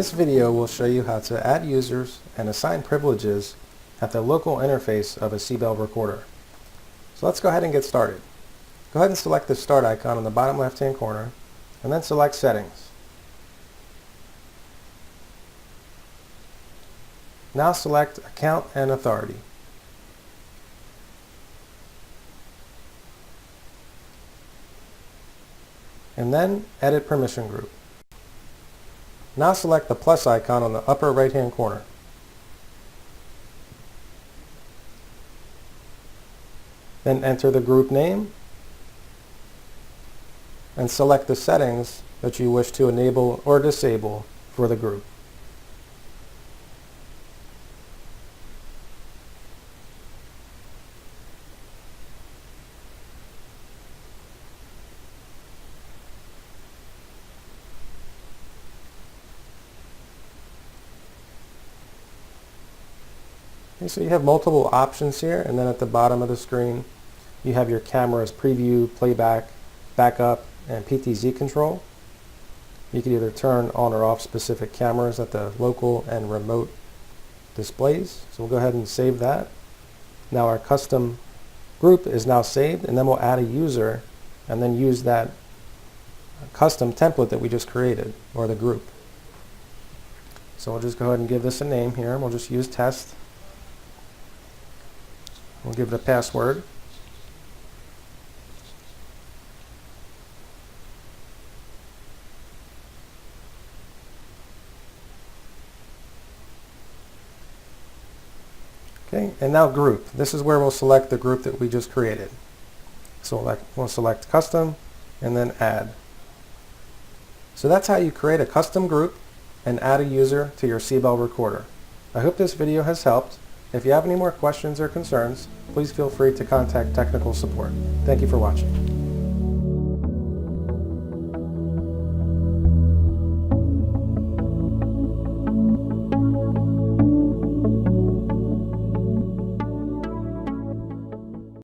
This video will show you how to add users and assign privileges at the local interface of a SIBELL recorder. So let's go ahead and get started. Go ahead and select the Start icon on the bottom left-hand corner, and then select Settings. Now select Account and Authority. And then Edit Permission Group. Now select the plus icon on the upper right-hand corner. Then enter the group name and select the settings that you wish to enable or disable for the group. Okay, so you have multiple options here, and then at the bottom of the screen you have your camera's preview, playback, backup, and PTZ control. You can either turn on or off specific cameras at the local and remote displays. So we'll go ahead and save that. Now our custom group is now saved, and then we'll add a user and then use that custom template that we just created, or the group. So we'll just go ahead and give this a name here, and we'll just use test. We'll give it a password. Okay, and now group. This is where we'll select the group that we just created. So we'll select custom and then add. So that's how you create a custom group and add a user to your SIBELL recorder. I hope this video has helped. If you have any more questions or concerns, please feel free to contact technical support. Thank you for watching.